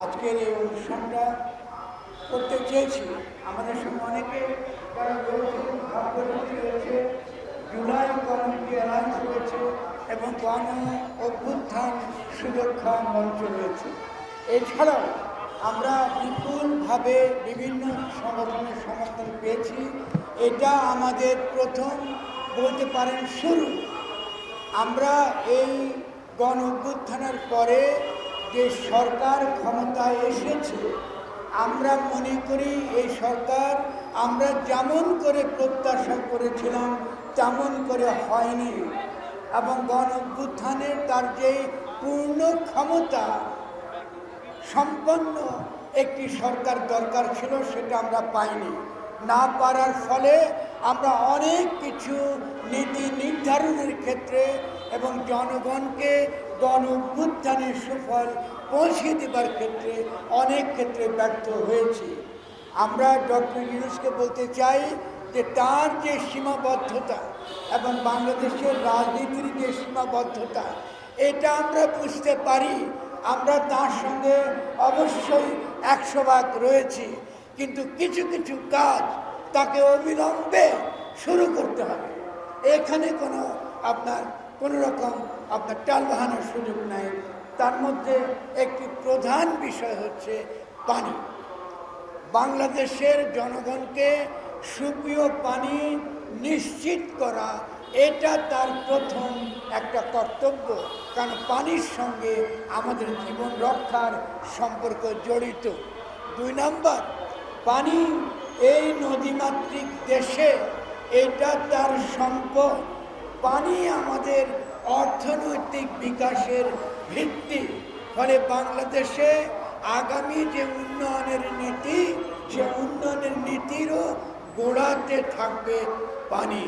আজকের এই অনুষ্ঠানটা করতে চেয়েছি। আমাদের সঙ্গে অনেকে যারা রয়েছে, জুলাই কমিউনিটি অ্যালায়েন্স রয়েছে এবং গণ অভ্যুত্থান সুরক্ষা মঞ্চ রয়েছে। এছাড়াও আমরা বিপুলভাবে বিভিন্ন সংগঠনের সমর্থন পেয়েছি। এটা আমাদের প্রথম বলতে পারেন শুরু। আমরা এই গণ অভ্যুত্থানের পরে যে সরকার ক্ষমতায় এসেছে, আমরা মনে করি এই সরকার আমরা যেমন করে প্রত্যাশা করেছিলাম তেমন করে হয়নি, এবং গণ অভ্যুত্থানের তার যে পূর্ণ ক্ষমতা সম্পন্ন একটি সরকার দরকার ছিল সেটা আমরা পাইনি। না পারার ফলে আমরা অনেক কিছু নীতি নির্ধারণের ক্ষেত্রে এবং জনগণকে গণ অভ্যুত্থানের সুফল পৌঁছে দেবার ক্ষেত্রে অনেক ক্ষেত্রে ব্যর্থ হয়েছি। আমরা ডক্টর ইউনূসকে বলতে চাই যে তার যে সীমাবদ্ধতা এবং বাংলাদেশের রাজনীতির যে সীমাবদ্ধতা, এটা আমরা বুঝতে পারি। আমরা তার সঙ্গে অবশ্যই 100 ভাগ রয়েছি, কিন্তু কিছু কিছু কাজ তাকে অবিলম্বে শুরু করতে হবে। এখানে কোনো রকম টালবাহানার সুযোগ নাই। তার মধ্যে একটি প্রধান বিষয় হচ্ছে পানি। বাংলাদেশের জনগণকে সুপেয় পানি নিশ্চিত করা, এটা তার প্রথম একটা কর্তব্য, কারণ পানির সঙ্গে আমাদের জীবন রক্ষার সম্পর্ক জড়িত। 2 নম্বর, পানি এই নদীমাতৃক দেশে এটা তার সম্পদ। পানি আমাদের অর্থনৈতিক বিকাশের ভিত্তি। ফলে বাংলাদেশে আগামী যে উন্নয়নের নীতি, সে উন্নয়নের নীতিরও গোড়াতে থাকবে পানি।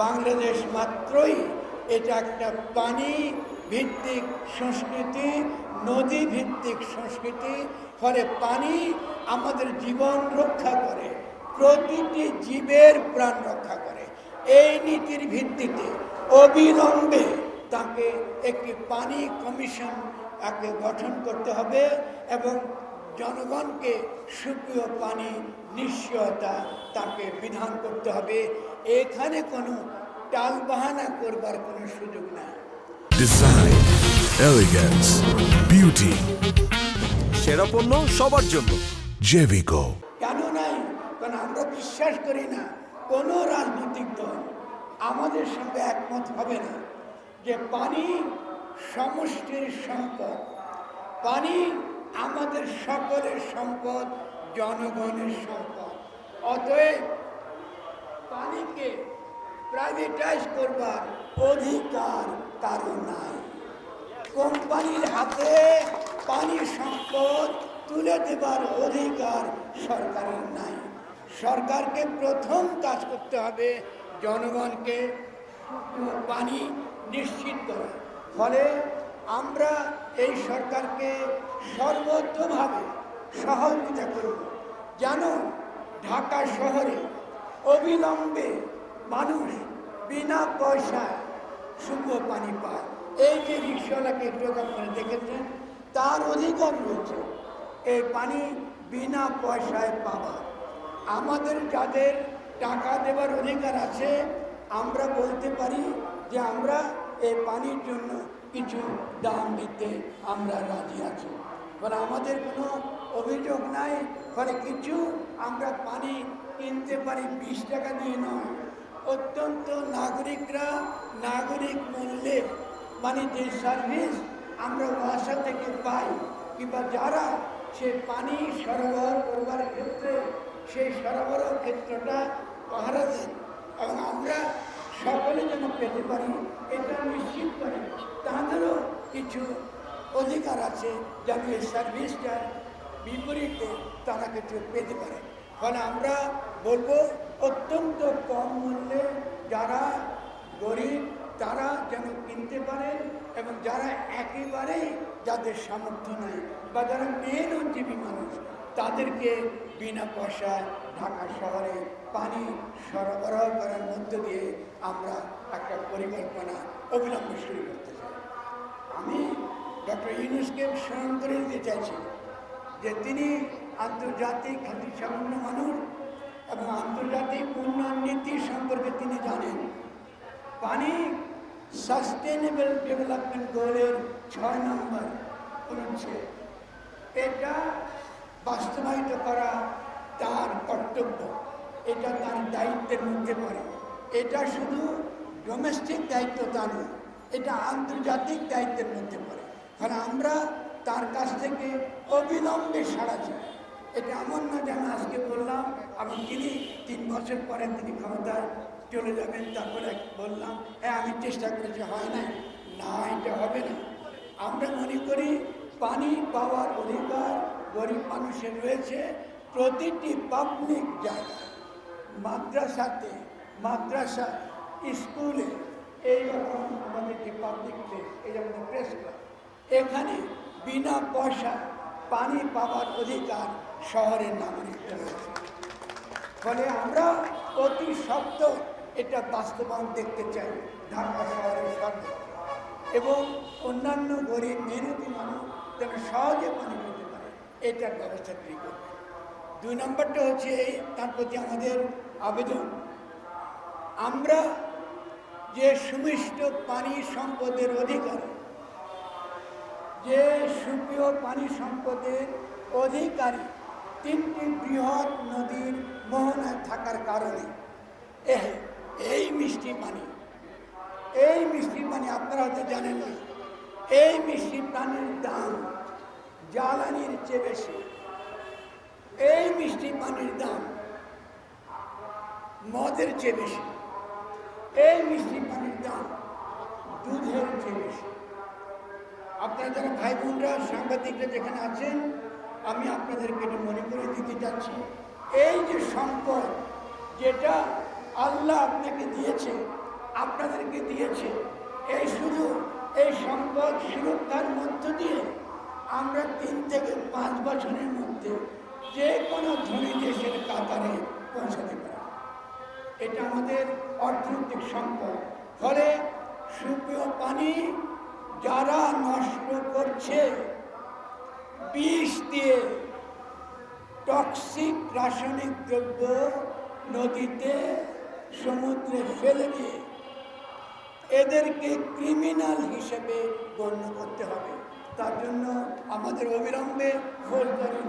বাংলাদেশ মাত্রই এটা একটা পানি ভিত্তিক সংস্কৃতি, নদী ভিত্তিক সংস্কৃতি। ফলে পানি আমাদের জীবন রক্ষা করে, প্রতিটি জীবের প্রাণ রক্ষা করে। এই নীতির ভিত্তিতে অবিলম্বে তাকে একটি পানি কমিশন গঠন করতে হবে এবং জনগণকে সুপেয় পানি নিশ্চয়তা তাকে বিধান করতে হবে। এখানে কোনো টালবাহানা করবার কোনো সুযোগ নাই। ডিজাইন, এলিগেন্স, বিউটি, সেরা পণ্য সবার জন্য জেভিকো। কেন নাই? কারণ আমরা বিশ্বাস করি না কোনো রাজনৈতিক দল আমাদের সঙ্গে একমত হবে না যে পানি সমষ্টির সম্পদ, পানি আমাদের সকলের সম্পদ, জনগণের সম্পদ। অতএব পানিকে প্রাইভেটাইজ করবার অধিকার কারো নাই। কোম্পানির হাতে পানি সম্পদ তুলে দেবার অধিকার সরকারের নাই। সরকারকে প্রথম কাজ করতে হবে জনগণকে পানি নিশ্চিত করা। ফলে আমরা এই সরকারকে সর্বোচ্চভাবে সহযোগিতা করব যেন ঢাকা শহরে অবিলম্বে মানুষ বিনা পয়সায় সুপেয় পানি পায়। এই যে রিক্সাওয়ালাকে একটু আপনারা দেখেছেন, তার অধিকার রয়েছে এই পানি বিনা পয়সায় পাওয়া। আমাদের যাদের টাকা দেওয়ার অধিকার আছে, আমরা বলতে পারি যে আমরা এই পানির জন্য কিছু দাম দিতে আমরা রাজি আছি। ফলে আমাদের কোনো অভিযোগ নাই। ফলে কিছু আমরা পানি কিনতে পারি 20 টাকা দিয়ে নয়, অত্যন্ত নাগরিকরা নাগরিক মূল্যে মানে যে সার্ভিস আমরা ওয়াসা থেকে পাই, কিংবা যারা সে পানি সরবরাহ করবার ক্ষেত্রে সেই সরবরাহ ক্ষেত্রটা পাহারা দেন এবং আমরা সকলে যেন পেতে পারি, এটা নিশ্চিত করে তাদেরও কিছু অধিকার আছে যেন এই সার্ভিসটার বিপরীতে তারা কিছু পেতে পারে। ফলে আমরা বলবো অত্যন্ত কম মূল্যে যারা গরিব তারা যেন কিনতে পারেন, এবং যারা একেবারেই যাদের সামর্থ্য নাই বা যারা মেহনতজীবী মানুষ, তাদেরকে বিনা পয়সায় ঢাকা শহরে পানি সরবরাহ করার মধ্য দিয়ে আমরা একটা পরিকল্পনা অবিলম্বে শুরু করতে চাই। আমি ডক্টর ইউনূসকে স্মরণ করে দিতে চাইছি যে তিনি আন্তর্জাতিক খ্যাতিসম্পন্ন মানুষ এবং আন্তর্জাতিক উন্নয়ন নীতি সম্পর্কে তিনি জানেন। পানি সাস্টেনেবল ডেভেলপমেন্ট গোলের 6 নম্বর অনুচ্ছেদ, এটা বাস্তবায়িত করা তার কর্তব্য, এটা তার দায়িত্বের মধ্যে পড়ে। এটা শুধু ডোমেস্টিক দায়িত্ব তা নয়, এটা আন্তর্জাতিক দায়িত্বের মধ্যে পড়ে। কারণ আমরা তার কাছ থেকে অবিলম্বে সাড়া চাই। এটা এমন না যে আমি আজকে বললাম এবং তিনি 3 বছর পরে তিনি ক্ষমতায় চলে যাবেন, তারপরে বললাম হ্যাঁ আমি চেষ্টা করেছি, হয় না, না এটা হবে না। আমরা মনে করি পানি পাওয়ার অধিকার গরিব মানুষের রয়েছে প্রতিটি পাবলিক জায়গায়, মাদ্রাসাতে, মাদ্রাসা, স্কুলে, এইরকম আমাদের যে পাবলিক প্লেস, এই যেমন প্রেস ক্লাব, এখানে বিনা পয়সা পানি পাওয়ার অধিকার শহরের নাগরিকদের রয়েছে। ফলে আমরা অতি সত্ত্বর এটা বাস্তবায়ন দেখতে চাই ঢাকা শহরের সর্বে, এবং অন্যান্য গরিব মেহনতি মানুষ যেন সহজে পানি পেতে পারে এটার ব্যবস্থা তৈরি করবে। 2 নম্বরটা হচ্ছে তার প্রতি আমাদের আবেদন, আমরা যে সুমিষ্ট পানি সম্পদের অধিকারী, যে সুপ্রিয় পানি সম্পদের অধিকারী 3টি বৃহৎ নদীর মোহনায় থাকার কারণে এই মিষ্টি পানি আপনারা হয়তো জানেন না, এই মিষ্টি পানির দাম জ্বালানির চেয়ে বেশি, এই মিষ্টি পানির দাম মদের চেয়ে বেশি, এই মিষ্টি পানির দাম দুধের চেয়ে বেশি। আপনারা যারা ভাই বোনরা সাংবাদিকরা যেখানে আছেন, আমি আপনাদেরকে এটা মনে করে দিতে চাচ্ছি, এই যে সম্পদ যেটা আল্লাহ আপনাকে দিয়েছে, আপনাদেরকে দিয়েছে, এই সম্পদ সুরক্ষার মধ্য দিয়ে আমরা 3 থেকে 5 বছরের মধ্যে যে কোনো ধনী দেশের কাতারে পৌঁছাতে পারি। এটা আমাদের অর্থনৈতিক সম্পদ। ফলে সুপ্রিয় পানি যারা নষ্ট করছে, বিষ দিয়ে টক্সিক রাসায়নিক দ্রব্য নদীতে, সমুদ্রে ফেলে দিয়ে এদেরকে ক্রিমিনাল হিসেবে গণ্য করতে হবে। তার জন্য আমাদের অবিলম্বে ফৌজদারি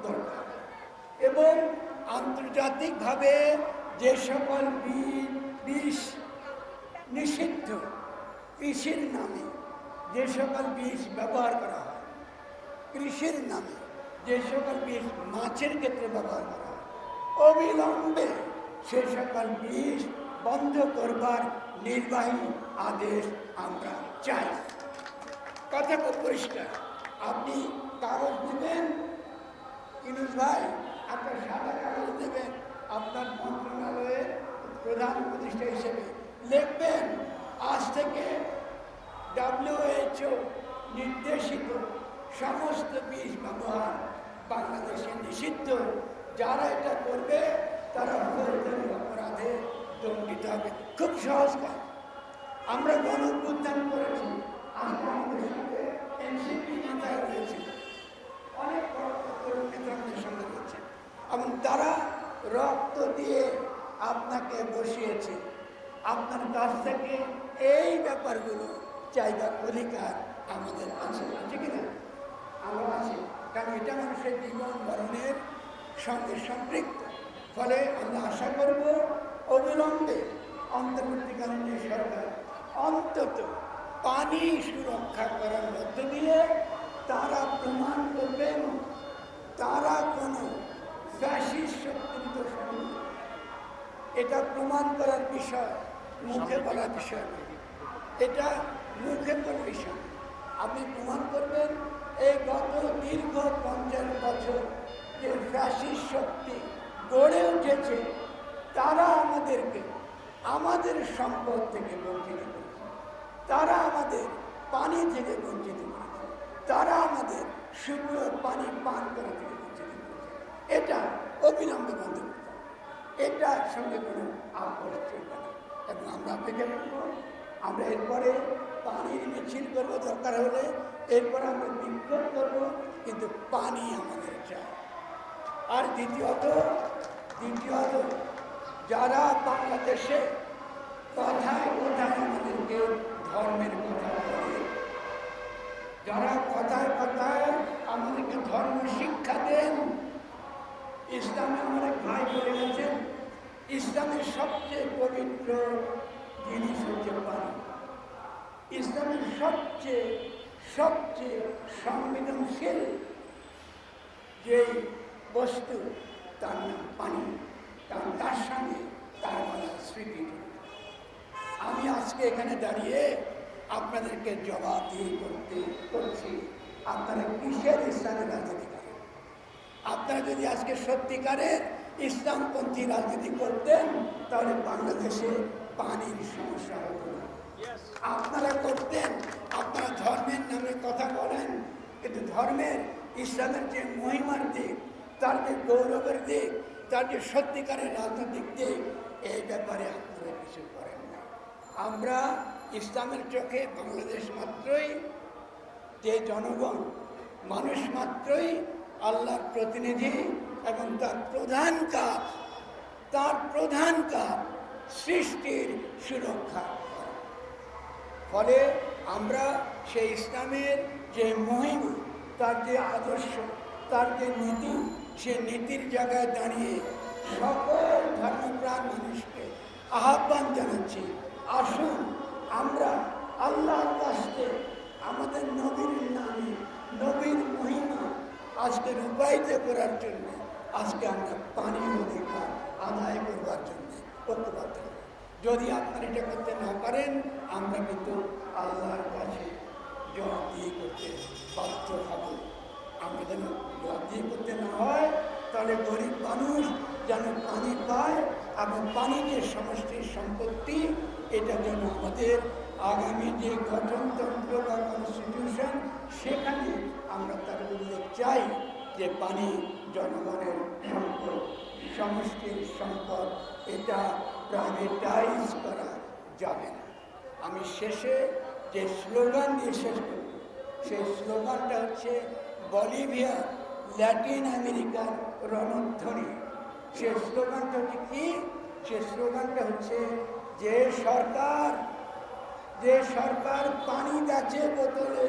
দরকার, এবং আন্তর্জাতিকভাবে যে সকল বিষ নিষিদ্ধ, কৃষির নামে যে সকল বিষ ব্যবহার করা হয়, কৃষির নামে যে সকল বিষ মাছের ক্ষেত্রে ব্যবহার করা হয়, অবিলম্বে সে সকল বিষ বন্ধ করবার নির্বাহী আদেশ আমরা চাই। কথা খুব পরিষ্কার। আপনি কাগজ দেবেন, ইনুস ভাই আপনার সাদা কাগজ দেবেন, আপনার মন্ত্রণালয়ের প্রধান উপদেষ্টা হিসেবে লিখবেন, আজ থেকে WHO নির্দেশিত সমস্ত বিষ ব্যবহার বাংলাদেশে নিষিদ্ধ। যারা এটা করবে তারা ফৌজদারি অপরাধে দণ্ডিত হবে। খুব সহজ কাজ। আমরা গণ-অভ্যুত্থান করেছি, আজকে আমাদের সঙ্গে এনসিপি নেতারা রয়েছে, অনেক নেতাদের সঙ্গে রয়েছে, এবং তারা রক্ত দিয়ে আপনাকে বসিয়েছে। আপনার কাছ থেকে এই ব্যাপারগুলো চাইবার অধিকার আমাদের আছে, আছে কিনা? আমরা আছি, কারণ এটা মানুষের জীবন মরণের সঙ্গে সম্পৃক্ত। ফলে আমরা আশা করব অবিলম্বে অন্তর্বর্তীকালীন যে সরকার অন্তত পানি সুরক্ষা করার মধ্য দিয়ে তারা প্রমাণ করবেন তারা কোনো ফ্যাসিস্ট শক্তির দোষী। এটা প্রমাণ করার বিষয়, মুখে বলার বিষয় নয়, এটা মুখে বলার বিষয়। আপনি প্রমাণ করবেন এই গত দীর্ঘ 50 বছর যে ফ্যাসিস্ট শক্তি গড়ে উঠেছে, তারা আমাদেরকে আমাদের সম্পদ থেকে বঞ্চিত করেছে, তারা আমাদের পানি থেকে বঞ্চিত করেছে, তারা আমাদের শুকনো পানি পান করা থেকে বঞ্চিত করেছে। এটা অবিলম্বে বন্ধ করতে হবে, এটার সঙ্গে কোনো আপোষ চলবে না। এবং আমরা অপেক্ষা করব, আমরা এরপরে পানির মিছিল করবো, দরকার হলে এরপর আমরা বিক্ষোভ করব, কিন্তু পানি আমাদের চাই। আর দ্বিতীয়ত যারা বাংলাদেশে কথায় কথায় আমাদেরকে ধর্মের কথা বলে, যারা কথায় কথায় আমাদেরকে ধর্ম শিক্ষা দেন, ইসলামে অনেক ভাই বলে গেছেন ইসলামের সবচেয়ে পবিত্র জিনিস হচ্ছে পানি। ইসলামের সবচেয়ে সংবেদনশীল যে বস্তু তার নাম পানি, কারণ তার সঙ্গে তার স্মৃতি। আমি আজকে এখানে দাঁড়িয়ে আপনাদেরকে জবাবদিহি করছি, আপনারা কিসের ইসলামের রাজনীতি করেন? আপনারা যদি আজকে সত্যিকারের ইসলামপন্থী রাজনীতি করতেন তাহলে বাংলাদেশে পানির সমস্যা হতো না। আপনারা করতেন, আপনারা ধর্মের নামে কথা বলেন, কিন্তু ধর্মের ইসলামের যে মহিমার দিক, তার যে গৌরবের দিক, তার যে সত্যিকারের রাজনৈতিক দিক, এই ব্যাপারে আপনারা কিছু করেন না। আমরা ইসলামের চোখে বাংলাদেশ মাত্রই যে জনগণ, মানুষ মাত্রই আল্লাহর প্রতিনিধি, এবং তার প্রধান কাজ সৃষ্টির সুরক্ষা। ফলে আমরা সেই ইসলামের যে মহিমা, তার যে আদর্শ, তার যে নীতি, সে নীতির জায়গায় দাঁড়িয়ে সকল ধর্মপ্রাণ মানুষকে আহ্বান জানাচ্ছি, আসুন আমরা আল্লাহর কাছে আমাদের নবীর নামে, নবীর মহিমা আজকে রূপায়িত করার জন্য আজকে আমরা পানির অধিকার আদায় করবার জন্য ঐক্যবদ্ধ। যদি আপনারা এটা করতে না পারেন, আমরা কিন্তু আল্লাহর কাছে জবাবদিহি করতে বাধ্য হব। আমরা যেন জবাবদিহি করতে না হয়, তাহলে গরিব মানুষ যেন পানি পায়, এবং পানি যে সমষ্টির সম্পত্তি, এটা যেন আমাদের আগামী যে গঠনতন্ত্র বা কনস্টিটিউশন, সেখানে আমরা তার উল্লেখ চাই যে পানি জনগণের সম্পদ, সমষ্টির সম্পদ, এটা প্রাইভেটাইজ করা যাবে না। আমি শেষে যে স্লোগান দিয়ে শেষ করব, সেই স্লোগানটা হচ্ছে বলিভিয়া ল্যাটিন আমেরিকার রণধ্বনি। সে স্লোগানটা হচ্ছে কি? সে স্লোগানটা হচ্ছে যে সরকার পানি যাচ্ছে বোতলে,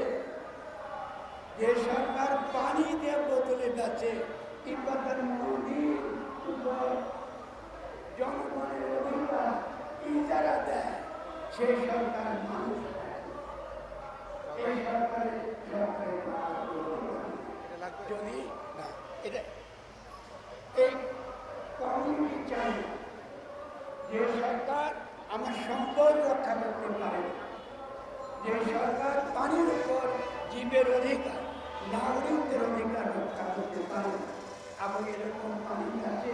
যে সরকার পানি দিয়ে বোতলে যাচ্ছে, কিংবা তার নদীর উপর জনগণের অধিকার ইজারা দেয়, সেই সরকার মানুষ এই সরকারের যদি না এটা এই কমিউনিটি চাই, যে সরকার আমার সম্পদ রক্ষা করতে পারে, যে সরকার পানির উপর জীবের অধিকার, নাগরিকদের অধিকার রক্ষা করতে পারে, এবং এরকম পানি আছে,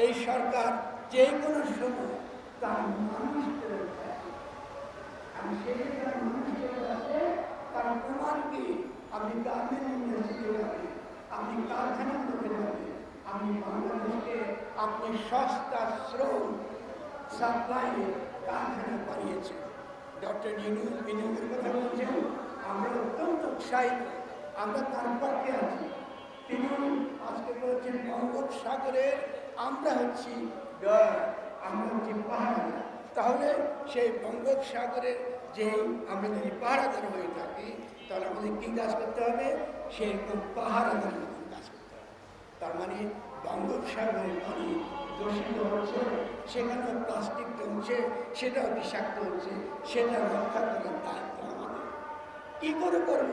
এই সরকার যে কোনো সময় তার মানুষদের আমি সেই মানুষদের কাছে তার প্রমাণ কি? আপনি গার্মেন্ট ইন্ডাস্ট্রি যাবেন, আপনি কারখানার মধ্যে যাবেন, আপনি বাংলাদেশকে আপনি সস্তা শ্রম সাপ্লাইয়ে কারখানা বানিয়েছেন। ডক্টর বিনিয়োগের কথা বলছেন, আমরা অত্যন্ত উৎসাহিত, আমরা তার পক্ষে আছি। তিনি আজকে বলছেন বঙ্গোপসাগরের আমরা হচ্ছি পাহাড়। তাহলে সেই বঙ্গোপসাগরের যে আমরা যদি পাহারাদার হয়ে থাকি, তাহলে আমাদের কী কাজ করতে হবে? সেরকম পাহারাদার মতন কাজ করতে হবে। তার মানে বঙ্গোপসাগরের পানি দূষিত হচ্ছে, সেখানেও প্লাস্টিক জমছে, সেটাও বিষাক্ত হচ্ছে, সেটা রক্ষা করার দায়িত্ব আমাদের। কী করে করব?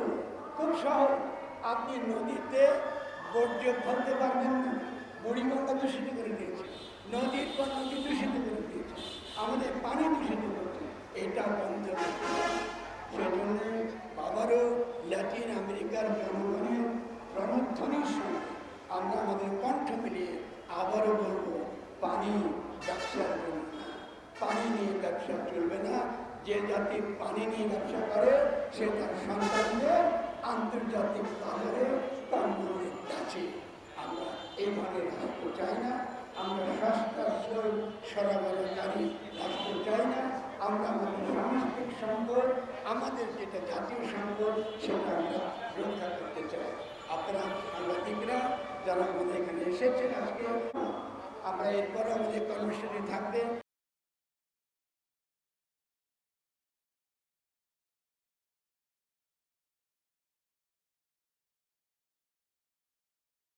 খুব সহজ। আপনি নদীতে বর্জ্য ফেলতে পারবেন না, বুড়িগঙ্গা দূষিত করে দিয়েছে, নদীর পর নদী দূষিত করে দিয়েছে, আমাদের পানি দূষিত করছে, এটা বন্ধ করতে হবে। সেজন্য আবারও ল্যাটিন আমেরিকার জনগণের রণধ্বনির সঙ্গে আমরা আমাদের কণ্ঠ মিলিয়ে আবারও বলব, পানি ব্যবসা চলবে না, পানি নিয়ে ব্যবসা চলবে না। যে জাতি পানি নিয়ে ব্যবসা করে, সে তার সন্তানদের আন্তর্জাতিক বাজারে পণ্যের কাছে। আমরা এই ধরনের রাষ্ট্র চাই না, আমরা সস্তা সরবরাহকারী রাষ্ট্র চাই না, আমরা আমাদের সাংস্কৃতিক সম্পদ, আমাদের যেটা জাতীয় সম্পদ, সেটা আমরা রক্ষা করতে চাই। আপনারা সাংবাদিকরা যারা আমাদের এখানে এসেছেন আজকে, আমরা এরপরে আমাদের কর্মসূচি থাকবে।